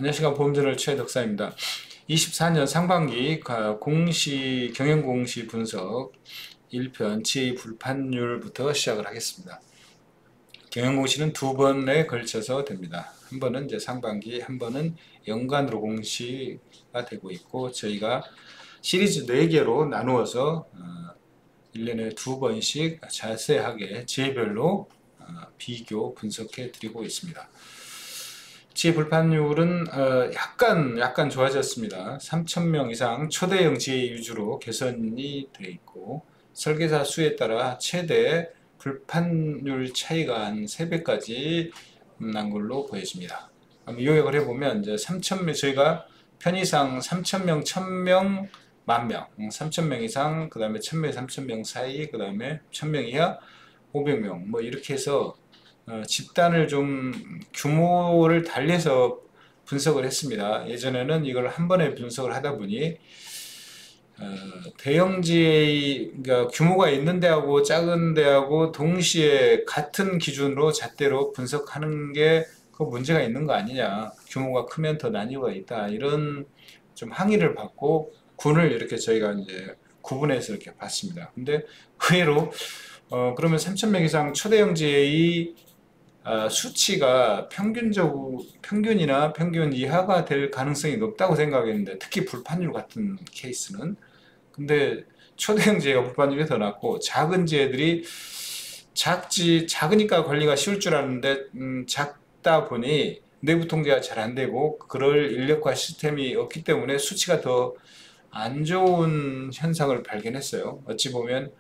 안녕하십니까. 보험저널 최덕사입니다. 24년 상반기 경영공시 분석 1편 지의 불판율부터 시작을 하겠습니다. 경영공시는 두 번에 걸쳐서 됩니다. 한 번은 이제 상반기, 한 번은 연간으로 공시가 되고 있고, 저희가 시리즈 4개로 나누어서 1년에 두 번씩 자세하게 지혜별로 비교 분석해 드리고 있습니다. 지혜 불판율은 약간 좋아졌습니다. 3,000명 이상 초대형 지혜 위주로 개선이 되어 있고, 설계사 수에 따라 최대 불판율 차이가 한 3배까지 난 걸로 보여집니다. 요약을 해보면 이제 3,000명, 저희가 편의상 3,000명, 1,000명, 10,000명, 3,000명 이상, 그 다음에 1,000명, 3,000명 사이, 그 다음에 1,000명 이하, 500명 뭐 이렇게 해서 집단을 좀 규모를 달리해서 분석을 했습니다. 예전에는 이걸 한 번에 분석을 하다 보니 대형지의 그러니까 규모가 있는 데하고 작은 데하고 동시에 같은 기준으로 잣대로 분석하는 게 그 문제가 있는 거 아니냐, 규모가 크면 더 난이도가 있다, 이런 좀 항의를 받고 군을 이렇게 저희가 이제 구분해서 이렇게 봤습니다. 근데 의외로 그러면 3,000명 이상 초대형지의 수치가 평균이나 평균 이하가 될 가능성이 높다고 생각했는데, 특히 불판율 같은 케이스는. 근데 초대형 지혜가 불판율이 더 낮고, 작은 지혜들이 작으니까 관리가 쉬울 줄 알았는데 작다 보니 내부 통제가 잘 안 되고 그럴 인력과 시스템이 없기 때문에 수치가 더 안 좋은 현상을 발견했어요. 어찌 보면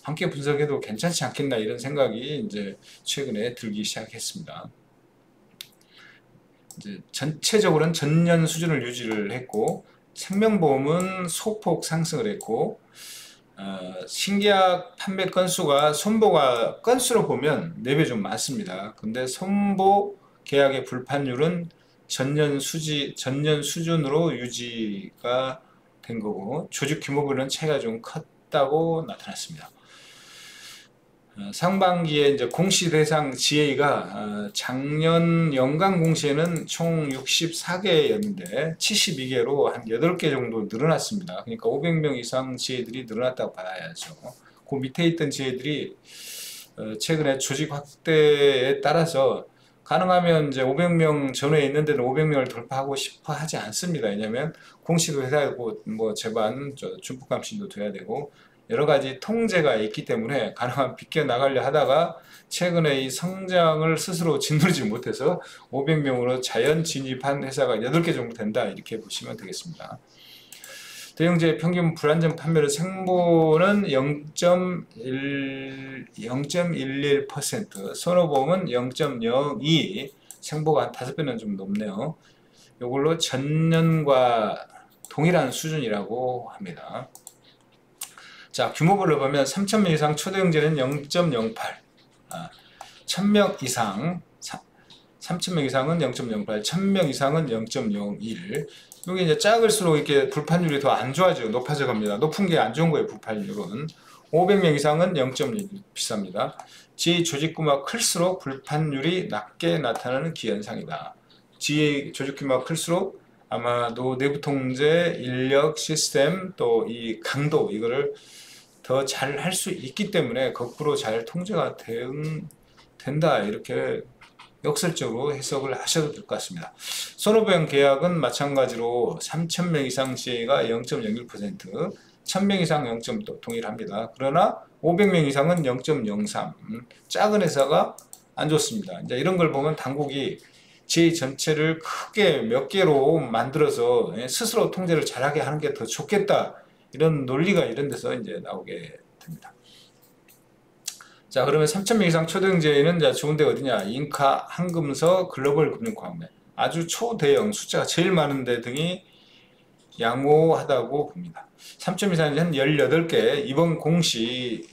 함께 분석해도 괜찮지 않겠나, 이런 생각이 이제 최근에 들기 시작했습니다. 이제 전체적으로는 전년 수준을 유지를 했고, 생명보험은 소폭 상승을 했고, 신계약 판매 건수가 손보가 건수로 보면 4배 좀 많습니다. 근데 손보 계약의 불판율은 전년 수준으로 유지가 된 거고, 조직 규모별로는 차이가 좀 컸다고 나타났습니다. 상반기에 이제 공시 대상 지혜가 작년 연간 공시에는 총 64개였는데 72개로 한 8개 정도 늘어났습니다. 그러니까 500명 이상 지혜들이 늘어났다고 봐야죠. 그 밑에 있던 지혜들이 최근에 조직 확대에 따라서 가능하면 이제 500명 전후에 있는 데는 500명을 돌파하고 싶어 하지 않습니다. 왜냐하면 공시도 해야 되고, 뭐 제반 준법감시도 돼야 되고, 여러 가지 통제가 있기 때문에 가능한 비껴나가려 하다가 최근에 이 성장을 스스로 짓누르지 못해서 500명으로 자연 진입한 회사가 8개 정도 된다, 이렇게 보시면 되겠습니다. 대형지의 평균 불안전 판매율 생보는 0.11%, 손해보험은 0.02, 생보가 한 5배는 좀 높네요. 이걸로 전년과 동일한 수준이라고 합니다. 자, 규모별로 보면 3,000명 이상 초대형제는 0.08, 1,000명 이상, 3,000명 이상은 0.08, 1,000명 이상은 0.01. 이게 이제 작을수록 이렇게 불판율이 더 안 좋아져요. 높아져 갑니다. 높은 게 안 좋은 거예요, 불판율은. 500명 이상은 0.1 비쌉니다. 지의 조직 규모가 클수록 불판율이 낮게 나타나는 기현상이다. 지의 조직 규모가 클수록 아마도 내부 통제, 인력, 시스템, 또 이 강도, 이거를 더 잘 할 수 있기 때문에 거꾸로 잘 통제가 된다, 이렇게 역설적으로 해석을 하셔도 될 것 같습니다. 손해보험 계약은 마찬가지로 3,000명 이상 지혜가 0.01%, 1,000명 이상 0. 동일합니다. 그러나 500명 이상은 0.03, 작은 회사가 안 좋습니다. 이제 이런 걸 보면 당국이 지혜 전체를 크게 몇 개로 만들어서 스스로 통제를 잘하게 하는 게 더 좋겠다, 이런 논리가 이런 데서 이제 나오게 됩니다. 자, 그러면 3,000명 이상 초대형제는 좋은 데가 어디냐? 인카, 한금서, 글로벌 금융광매. 아주 초대형, 숫자가 제일 많은 데 등이 양호하다고 봅니다. 3,000명 이상은 한 18개, 이번 공시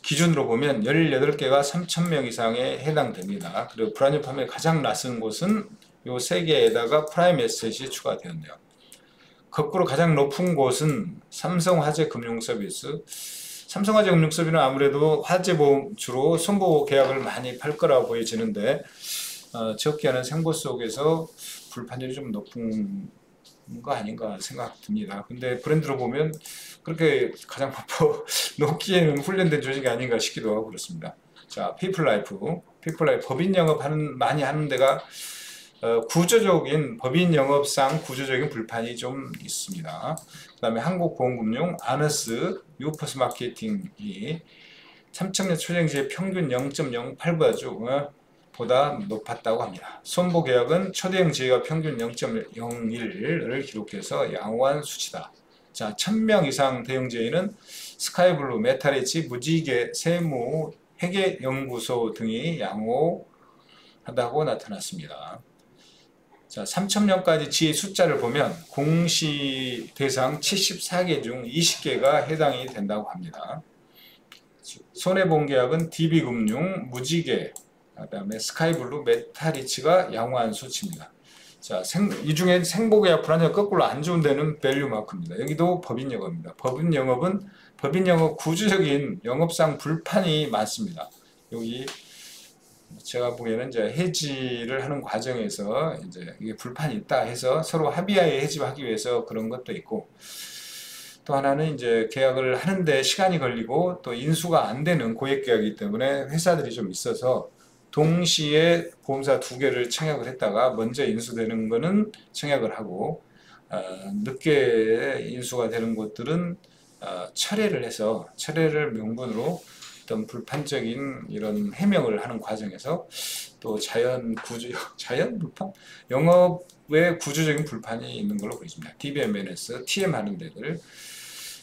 기준으로 보면 18개가 3,000명 이상에 해당됩니다. 그리고 불안전 판매 가장 낮은 곳은 이 3개에다가 프라임 에셋이 추가되었네요. 거꾸로 가장 높은 곳은 삼성화재금융서비스. 삼성화재금융서비스는 아무래도 화재보험 주로 손보호 계약을 많이 팔 거라고 보여지는데, 적게 하는 생보 속에서 불판율이 좀 높은 거 아닌가 생각 듭니다. 근데 브랜드로 보면 그렇게 가장 높기에는 훈련된 조직이 아닌가 싶기도 하고 그렇습니다. 자, 피플라이프 법인 영업 많이 하는 데가 구조적인 법인 영업상 구조적인 불판이 좀 있습니다. 그 다음에 한국보험금융, 아너스, 유퍼스 마케팅이 3,000년 초정지의 평균 0.08보다 보다 높았다고 합니다. 손보계약은 초대형 지회가 평균 0.01을 기록해서 양호한 수치다. 자, 1000명 이상 대형 지회는 스카이블루, 메타리치, 무지개, 세무, 회계연구소 등이 양호하다고 나타났습니다. 자, 3,000명까지 지회 숫자를 보면 공시 대상 74개 중 20개가 해당이 된다고 합니다. 손해보험계약은 DB금융, 무지개, 그 다음에 스카이블루, 메타리치가 양호한 수치입니다. 자, 이 중에 생보계약 불안정 거꾸로 안 좋은 데는 밸류마크입니다. 여기도 법인영업입니다. 법인영업 구조적인 영업상 불판이 많습니다. 여기 제가 보기에는 이제 해지를 하는 과정에서 이제 이게 불판이 있다 해서 서로 합의하에 해지하기 위해서 그런 것도 있고, 또 하나는 이제 계약을 하는데 시간이 걸리고 또 인수가 안 되는 고액 계약이기 때문에 회사들이 좀 있어서 동시에 보험사 2개를 청약을 했다가 먼저 인수되는 거는 청약을 하고 늦게 인수가 되는 곳들은 철회를 해서 철회를 명분으로 어떤 불판적인 이런 해명을 하는 과정에서 또 자연 불판? 영업의 구조적인 불판이 있는 걸로 보입니다. DBMNS, TM 하는 데들,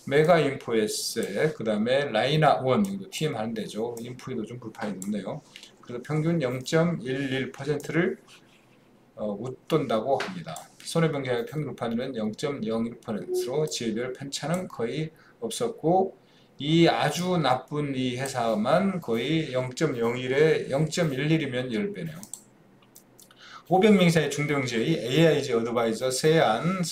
메가인포에스, 그 다음에 라이나원, 이것도 TM 하는 데죠. 인포에도 좀 불판이 높네요. 그래서 평균 0.11%를 웃돈다고 합니다. 손해보험계약 평균 불판율은 0.01%로 지회별 편차는 거의 없었고, 이 아주 나쁜 이 회사만 거의 0.01에 0.11이면 10배네요. 500명 이상의 중대형 지회, AIG 어드바이저, 세안은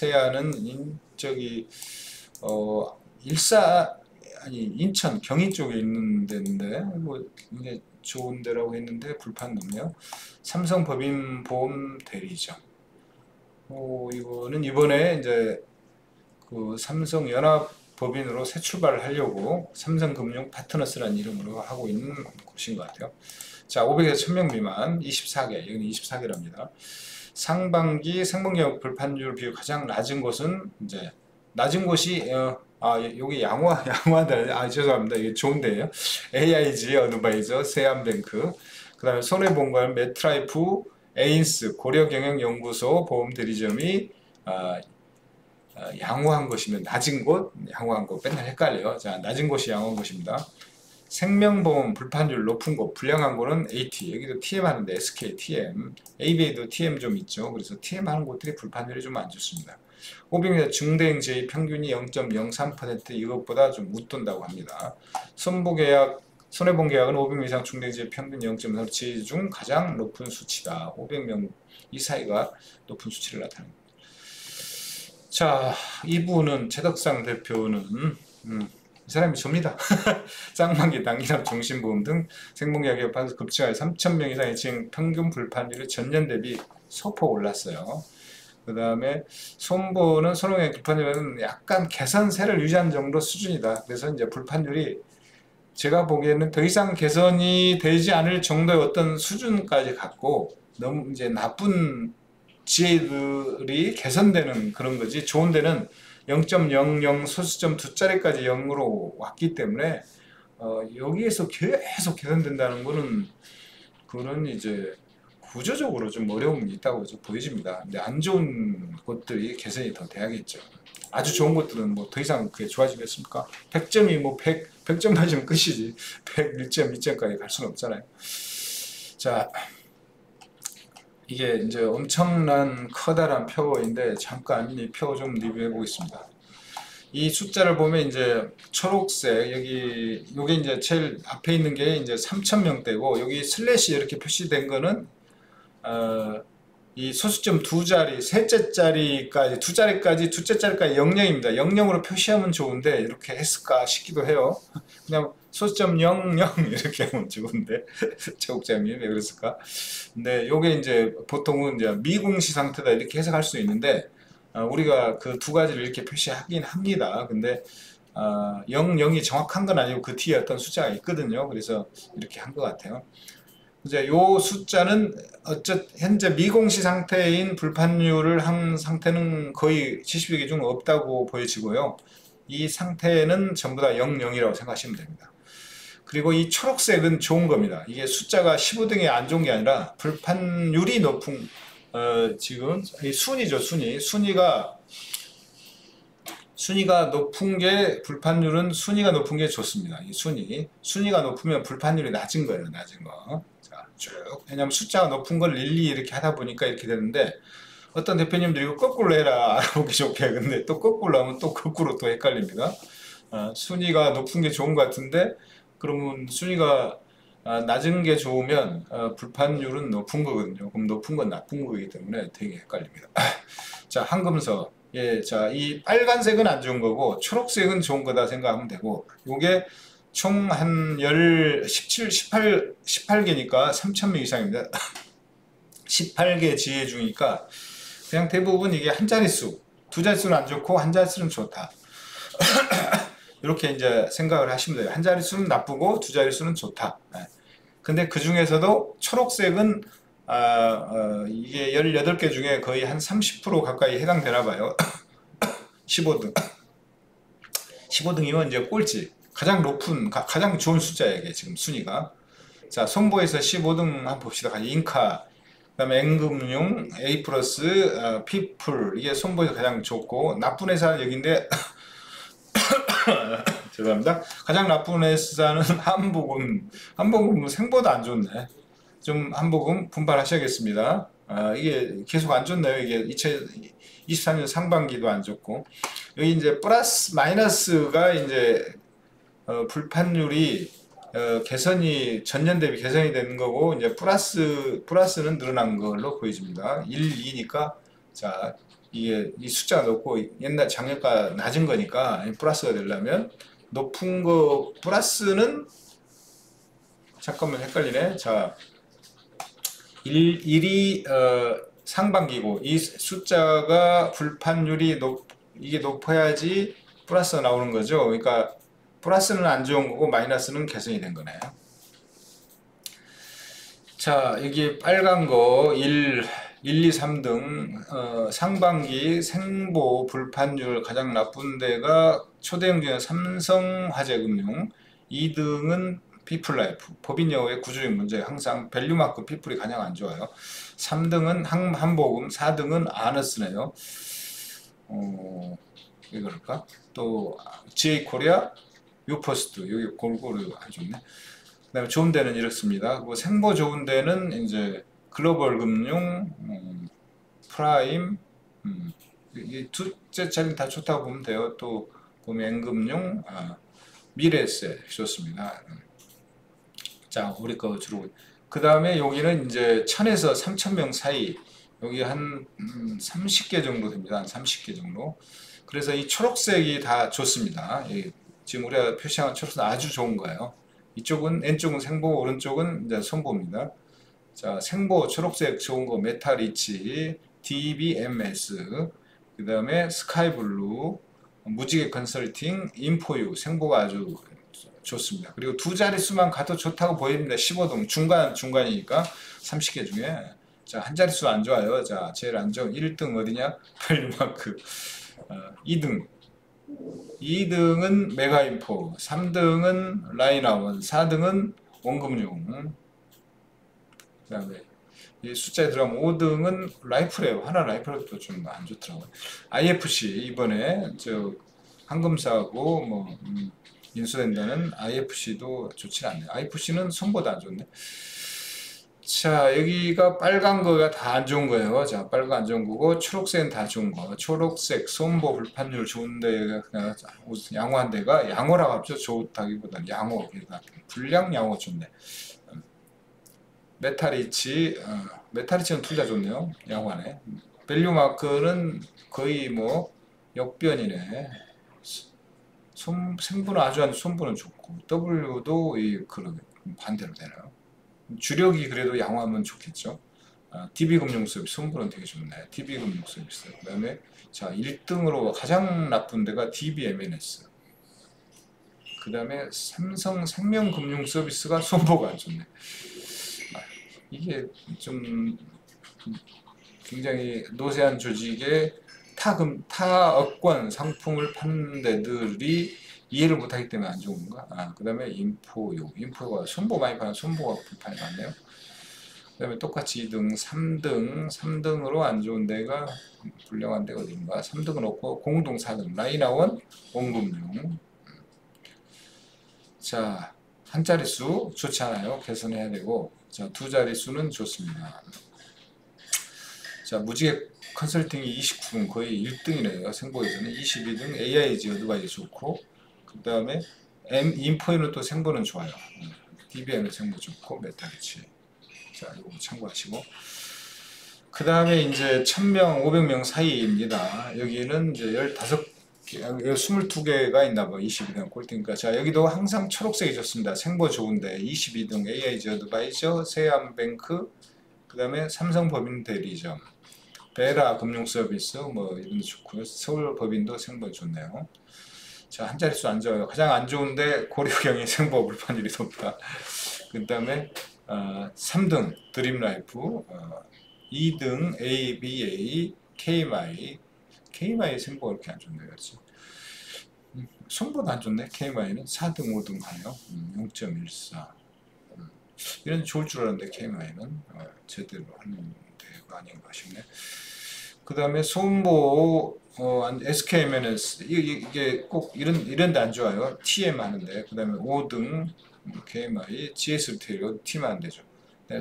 인천 경희 쪽에 있는 데인데 뭐 굉장히 좋은 데라고 했는데 불판 높네요. 삼성법인보험 대리점. 이거는 이번에 이제 그 삼성연합법인으로 새 출발을 하려고 삼성금융 파트너스라는 이름으로 하고 있는 곳인 것 같아요. 자, 500에서 1000명 미만 24개, 여기는 24개랍니다. 상반기 생명력 불판율 비율 가장 낮은 곳은 이제 낮은 곳이 여기 양호하다. 죄송합니다. 이게 좋은데요. AIG 어드바이저, 세안뱅크, 그 다음에 손해보험관, 메트라이프, 에인스, 고려경영연구소, 보험대리점이 양호한 것이면 낮은 곳, 양호한 곳 맨날 헷갈려요. 자, 낮은 곳이 양호한 곳입니다. 생명보험 불판율 높은 곳, 불량한 곳은 AT, 여기도 TM 하는데 SK, TM, ABA도 TM 좀 있죠. 그래서 TM 하는 곳들이 불판율이 좀 안 좋습니다. 500m 중대형 지회 평균이 0.03% 이것보다 좀 웃돈다고 합니다. 손해보험 계약은 500명 이상 중대형 지회 평균 0.3 지회 중 가장 높은 수치다. 500명 이 사이가 높은 수치를 나타냅니다. 자, 이분은 최덕상 대표는 이 사람이 접니다. 쌍방기, 단기납, 종신보험 등 생명계약 기업하면서 급증하여 3,000명 이상의 지행 평균 불판율이 전년 대비 소폭 올랐어요. 그 다음에 손보는 손해보험 불판율은 약간 개선세를 유지한 정도 수준이다. 그래서 이제 불판율이 제가 보기에는 더 이상 개선이 되지 않을 정도의 어떤 수준까지 갔고, 너무 이제 나쁜 지혜들이 개선되는 그런 거지, 좋은 데는 0.00 소수점 2자리까지 0으로 왔기 때문에 여기에서 계속 개선된다는 거는 그런 이제 구조적으로 좀 어려움이 있다고 좀 보여집니다. 근데 안 좋은 것들이 개선이 더 돼야겠죠. 아주 좋은 것들은 뭐 더 이상 그게 좋아지겠습니까? 100점이 뭐 100점 맞으면 끝이지 101점, 2점까지 갈 수는 없잖아요. 자, 이게 이제 엄청난 커다란 표인데 잠깐 이 표 좀 리뷰해 보겠습니다. 이 숫자를 보면 이제 초록색 요게 이제 제일 앞에 있는 게 이제 3,000명대고, 여기 슬래시 이렇게 표시된 거는 이 소수점 2자리, 셋째 자리까지, 2자리까지 00입니다. 00으로 표시하면 좋은데 이렇게 했을까 싶기도 해요. 그냥 소점 00 이렇게 하면 좋은데 최국장님 왜 그랬을까? 근데 요게 이제 보통은 이제 미공시 상태다 이렇게 해석할 수 있는데 우리가 그 두 가지를 이렇게 표시하긴 합니다. 근데 00이 정확한 건 아니고 그 뒤에 어떤 숫자가 있거든요. 그래서 이렇게 한 것 같아요. 이제 요 숫자는 현재 미공시 상태인 불판율을 한 상태는 거의 70여 개 중 없다고 보여지고요. 이 상태는 전부 다 00이라고 생각하시면 됩니다. 그리고 이 초록색은 좋은 겁니다. 이게 숫자가 15등이 안 좋은 게 아니라 불판율이 높은 지금 이 순위죠. 순위가 높은 게 불판율은 순위가 높은 게 좋습니다. 이 순위가 높으면 불판율이 낮은 거예요. 낮은 거. 자, 쭉 왜냐면 숫자가 높은 걸 일일이 이렇게 하다 보니까 이렇게 되는데 어떤 대표님들이 이거 거꾸로 해라 알아보기 좋게 근데 또 거꾸로 하면 또 거꾸로 또 헷갈립니다. 순위가 높은 게 좋은 것 같은데 그러면 순위가 낮은 게 좋으면 불판율은 높은 거거든요. 그럼 높은 건 나쁜 거기 때문에 되게 헷갈립니다. 자, 황금서. 예, 자, 이 빨간색은 안 좋은 거고 초록색은 좋은 거다 생각하면 되고 요게 총 한 18개니까 3,000명 이상입니다. 18개 지혜 중이니까 그냥 대부분 이게 한 자릿수, 두 자릿수는 안 좋고 한 자릿수는 좋다. 이렇게 이제 생각을 하시면 돼요. 한 자릿수는 나쁘고 두 자릿수는 좋다. 근데 그 중에서도 초록색은 이게 18개 중에 거의 한 30% 가까이 해당되나 봐요. 15등. 15등이면 이제 꼴찌. 가장 높은, 가장 좋은 숫자예요. 이게 지금 순위가. 자, 손보에서 15등 한번 봅시다. 인카, 그 다음에 N금융, A 플러스, 피플. 이게 손보에서 가장 좋고, 나쁜 회사는 여기인데, 죄송합니다. 가장 나쁜 회사는 한복은 생보다 안 좋네. 좀 한복은 분발하셔야겠습니다. 이게 계속 안 좋네요. 이게 2023년 상반기도 안 좋고 여기 이제 플러스 마이너스가 이제 불판율이 개선이 전년 대비 개선이 되는 거고 이제 플러스는 늘어난 걸로 보여집니다. 1, 2니까 자 이게 이 숫자가 높고 옛날 작년가 낮은 거니까 플러스가 되려면 높은 거 플러스는 잠깐만 헷갈리네. 자 1이 상반기고 이 숫자가 불판율이 이게 높아야지 플러스가 나오는 거죠. 그러니까 플러스는 안 좋은 거고 마이너스는 개선이 된 거네요. 자 여기 빨간 거 1, 2, 3등 상반기 생보 불판율 가장 나쁜 데가 초대형 중에 삼성화재금융 2등은 피플라이프 법인여우의 구조적 문제 항상 밸류마크 피플이 가장 안 좋아요. 3등은 한보금 4등은 아너스네요. 왜 그럴까? 또 GA코리아 유퍼스트 여기 골고루 해줬네. 그 다음에 좋은 데는 이렇습니다. 그리고 생보 좋은 데는 이제 글로벌 금융, 프라임, 이 두째 자리는 다 좋다고 보면 돼요. 또 보면 N금융, 미래에셋 좋습니다. 자, 우리 거 주로. 그 다음에 여기는 이제 1000에서 3000명 사이, 여기 한 30개 정도 됩니다. 한 30개 정도. 그래서 이 초록색이 다 좋습니다. 지금 우리가 표시한 초록색 아주 좋은 거예요. 이쪽은 왼쪽은 생보, 오른쪽은 이제 손보입니다. 자, 생보 초록색 좋은 거 메타리치, DBMS, 그 다음에 스카이블루, 무지개 컨설팅, 인포유, 생보가 아주 좋습니다. 그리고 두 자릿수만 가도 좋다고 보입니다. 15등 중간이니까 30개 중에 자, 한 자릿수 안 좋아요. 자, 제일 안 좋은 1등 어디냐? 밸류마크. 2등은 메가인포, 3등은 라인아원, 4등은 원금융. 그 다음에 이 숫자에 들어가면 5등은 라이프래요. 하나 라이프랩도 좀 안 좋더라고요. IFC 이번에 저 황금사하고 뭐 인수된다는 IFC도 좋지 않네요. IFC는 손보다 안 좋네. 자 여기가 빨간 거가 다 안 좋은 거예요. 자 빨간 안 좋은 거고 초록색은 다 좋은 거. 초록색 손보 불판율 좋은 데가 그냥 양호한 데가 양호라고 합죠. 좋다기보다는 양호. 불량 양호 좋네. 메타리치는 둘 다 좋네요. 양호하네. 밸류마크는 거의 뭐 역변이네. 생분은 아주 안 손분은 좋고 W도 그런 반대로 되나요? 주력이 그래도 양호하면 좋겠죠. DB금융서비스 손분은 되게 좋네. DB금융서비스. 그 다음에 자 1등으로 가장 나쁜 데가 DBMNS. 그 다음에 삼성생명금융서비스가 손보가 안 좋네. 이게 좀 굉장히 노세한 조직의 타업권 상품을 파는 데들이 이해를 못하기 때문에 안 좋은 건가? 그 다음에 인포가 손보 많이 파는 손보가 불판이 많네요. 그 다음에 똑같이 2등, 3등으로 안 좋은 데가 불량한 데가 어딘가? 3등은 없고 공동 4등, 라인아원, 원금융. 자, 한 자릿수 좋지 않아요. 개선해야 되고, 자, 두 자릿수는 좋습니다. 자, 무지개 컨설팅이 29분 거의 1등이네요. 생보에서는 22등 AIG 어드바이즈 좋고, 그 다음에 인포에는 또 생보는 좋아요. DBM의 생보 좋고, 메타리치. 자, 이거 참고하시고. 그 다음에 이제 1000명, 500명 사이입니다. 여기는 이제 22개가 있나 봐. 22등 꼴등이니까. 자, 여기도 항상 초록색이 좋습니다. 생보 좋은데 22등 AIG 어드바이저, 세안뱅크, 그 다음에 삼성법인 대리점, 베라 금융서비스 뭐 이런 데 좋고요. 서울법인도 생보 좋네요. 자, 한 자릿수 안 좋아요. 가장 안 좋은데 고려경이 생보 불판율이 높다. 그 다음에 3등 드림라이프, 2등 ABA, KMI 생보가 이렇게 안 좋네요. 그렇지? 손보다 안 좋네. KMI는 4등, 5등 가네요. 0.14. 이런 좋을 줄 알았는데 KMI는 제대로 하는 데가 아닌가 싶네. 그 다음에 손보 SKMNS 이게 꼭 이런 데 안 좋아요. TM 하는데. 그 다음에 5등 KMI, GS 리테일 T만 안 되죠.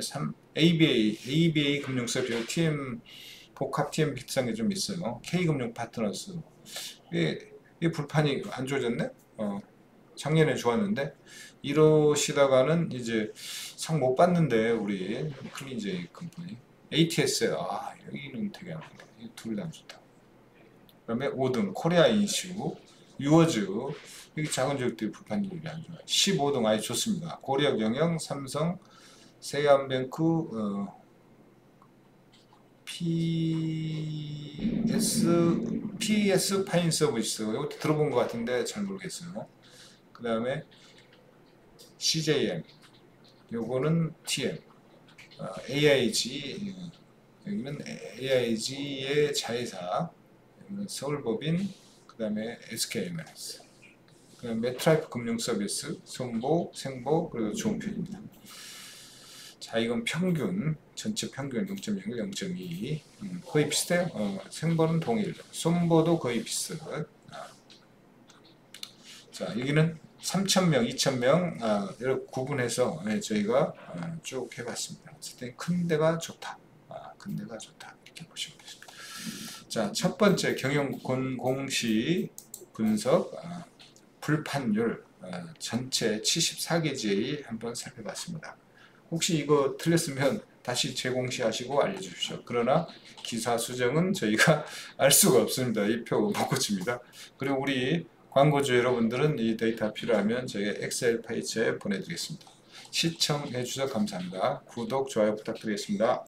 3 ABA 금융서비스 TM 복합 TM 비슷한 게 좀 있어요. K금융 파트너스 이 불판이 안 좋아졌네. 작년에 좋았는데 이러시다가는 이제 상 못 받는데 우리 클린제이 컴퍼니 ATS 여기는 되게 안 좋다. 둘 다 안 좋다. 그다음에 5등 코리아 인슈, 유어즈 여기 작은 조직들이 불판율이 안 좋아요. 15등 아예 좋습니다. 고려경영, 삼성, 세안뱅크, PS 파인서비스 이것도 들어본 것 같은데 잘 모르겠어요. 그 다음에 CJM 요거는 TM, AIG 여기는 AIG의 자회사, 여기는 서울법인, 그 다음에 SKMNS, 그 다음에 메트라이프 금융서비스, 손보, 생보, 그리고 좋은 편입니다. 자, 이건 평균, 전체 평균 0.01, 0.2 거의 비슷해요. 생보는 동일, 손보도 거의 비슷. 자, 여기는 3,000명, 2,000명 이렇게 구분해서 저희가 쭉 해봤습니다. 어쨌든 큰 데가 좋다. 큰 데가 좋다. 이렇게 보시면 되겠습니다. 자, 첫 번째 경영 공시 분석 불판율 전체 74개지의 한번 살펴봤습니다. 혹시 이거 틀렸으면 다시 재공시하시고 알려주십시오. 그러나 기사 수정은 저희가 알 수가 없습니다. 이 표 못 고칩니다. 그리고 우리 광고주 여러분들은 이 데이터 필요하면 저희 엑셀 페이지에 보내드리겠습니다. 시청해 주셔서 감사합니다. 구독, 좋아요 부탁드리겠습니다.